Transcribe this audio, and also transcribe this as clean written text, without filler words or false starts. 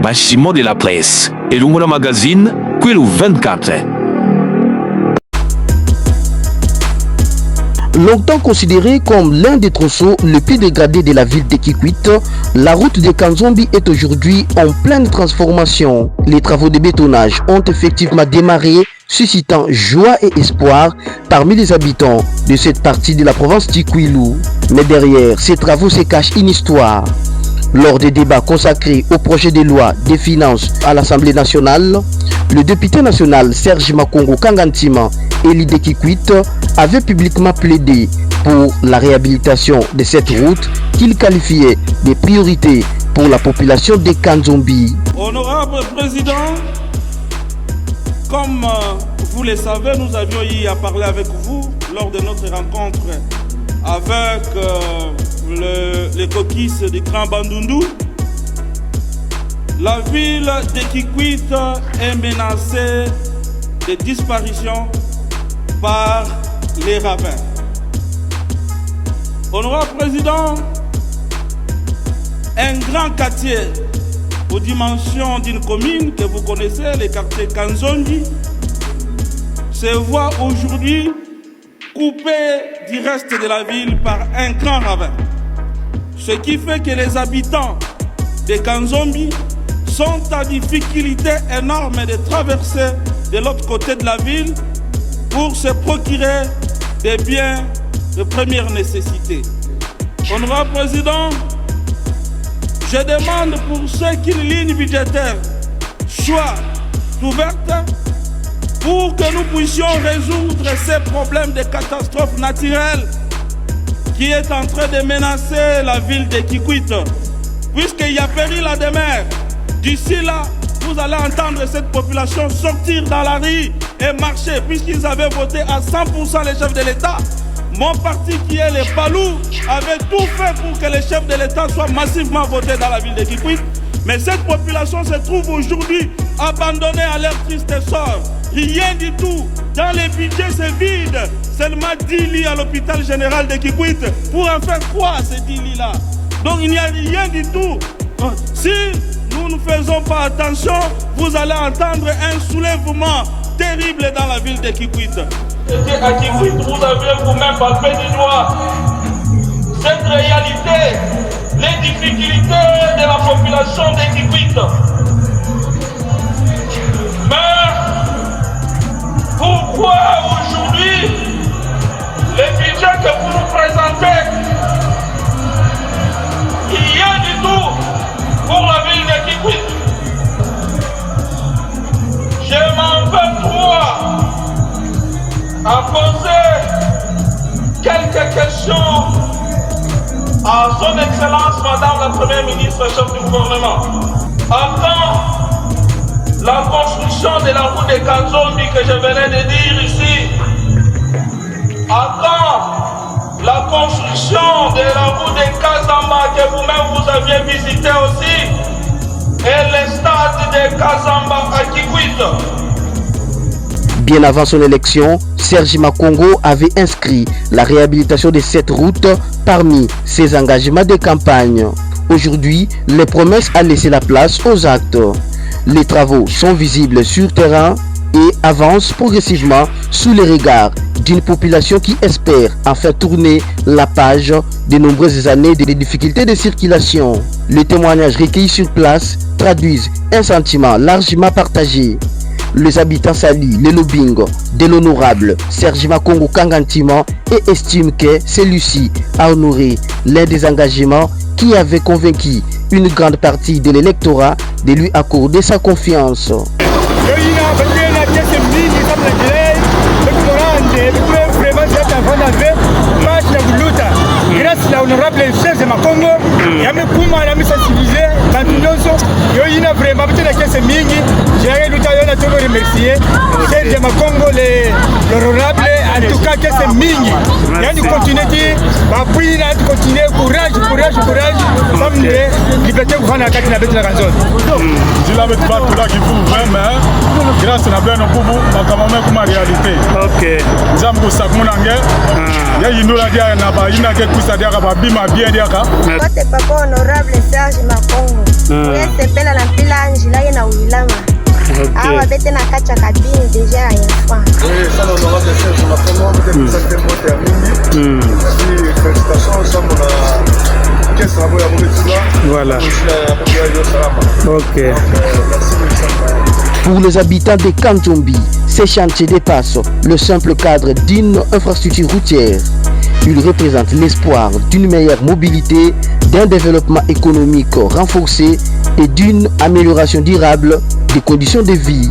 bâtiment de la presse. Et le magazine, Kwilu 24. Longtemps considéré comme l'un des tronçons les plus dégradés de la ville de Kikwit, la route de Kanzombi est aujourd'hui en pleine transformation. Les travaux de bétonnage ont effectivement démarré, suscitant joie et espoir parmi les habitants de cette partie de la province d'Ikwilu. Mais derrière ces travaux se cache une histoire. Lors des débats consacrés au projet de loi des finances à l'Assemblée nationale, le député national Serge Makongo Kangantima, élu de Kikwit, avait publiquement plaidé pour la réhabilitation de cette route qu'il qualifiait de priorité pour la population de Kanzombi. Honorable Président, comme vous le savez, nous avions eu à parler avec vous lors de notre rencontre avec les coquilles du Grand Bandundu. La ville de Kikwit est menacée de disparition par les ravins. Honorable Président, un grand quartier aux dimensions d'une commune que vous connaissez, le quartier Kanzombi, se voit aujourd'hui coupé du reste de la ville par un grand ravin. Ce qui fait que les habitants de Kanzombi sont en difficulté énorme de traverser de l'autre côté de la ville pour se procurer des biens de première nécessité. Honorable Président, je demande pour ce qu'une ligne budgétaire soit ouverte pour que nous puissions résoudre ces problèmes de catastrophes naturelles qui est en train de menacer la ville de Kikwit. Puisqu'il y a péril à demeure, d'ici là, vous allez entendre cette population sortir dans la rue et marcher, puisqu'ils avaient voté à 100% les chefs de l'État. Mon parti qui est les Palous avait tout fait pour que les chefs de l'État soient massivement votés dans la ville de Kikwit. Mais cette population se trouve aujourd'hui abandonnée à leur triste sort. Rien du tout. Dans les budgets, c'est vide. Seulement 10 lits à l'hôpital général de Kikwit. Pour en faire quoi, ces 10 lits-là? Donc il n'y a rien du tout. Si nous ne faisons pas attention, vous allez entendre un soulèvement terrible dans la ville de Kikwit. À Kikwit, vous avez vous-même palpé du doigt cette réalité, les difficultés de la population de Kikwit. Mais pourquoi aujourd'hui les budgets que vous nous présentez, rien du tout pour la ville de Kikwit? Je m'en veux trop à poser quelques questions à son Excellence Madame la Première ministre, chef du gouvernement. Avant la construction de la route de Kanzombi que je venais de dire ici, avant la construction de la route de Kazamba que vous-même vous aviez visité aussi, et le stade de Kazamba à Kikwit. Bien avant son élection, Serge Makongo avait inscrit la réhabilitation de cette route parmi ses engagements de campagne. Aujourd'hui, les promesses ont laissé la place aux actes. Les travaux sont visibles sur terrain et avancent progressivement sous les regards d'une population qui espère en faire tourner la page de nombreuses années de difficultés de circulation. Les témoignages recueillis sur place traduisent un sentiment largement partagé. Les habitants saluent le lobbying de l'honorable Serge Makongo Kangantima et estiment que celui-ci a honoré l'un des engagements qui avait convaincu une grande partie de l'électorat de lui accorder sa confiance. Grâce à l'honorable Serge Makongo, il y a mes poumons à la sensibiliser, il y a vraiment des mingi, j'ai remercier Serge Makongo, l'honorable, en tout cas, que c'est mingi. Il y a une continuité, puis il a continué, courage, comme les libertés pour faire la carte de la zone. Je l'avais pas tout là qui vous vraiment, grâce à la bonne boubou, ma camarade comme réalité. Ok. Jambo Sakmunange, il y a une autre dia na ba ina ke kusadia ka bima bien dia ka. Papa honorable Serge Makongo. Yes, c'est belle la village. ilama. Awa bete na kacha kabine déjà ya fois. Oui, ça l'honorable Serge Makongo, peut-être ça fait monter à Mingi. Félicitations, ça mon a caisse à boya Mouletsula. Voilà. Ok. Pour les habitants de Kanzombi, ces chantiers dépassent le simple cadre d'une infrastructure routière. Ils représentent l'espoir d'une meilleure mobilité, d'un développement économique renforcé et d'une amélioration durable des conditions de vie.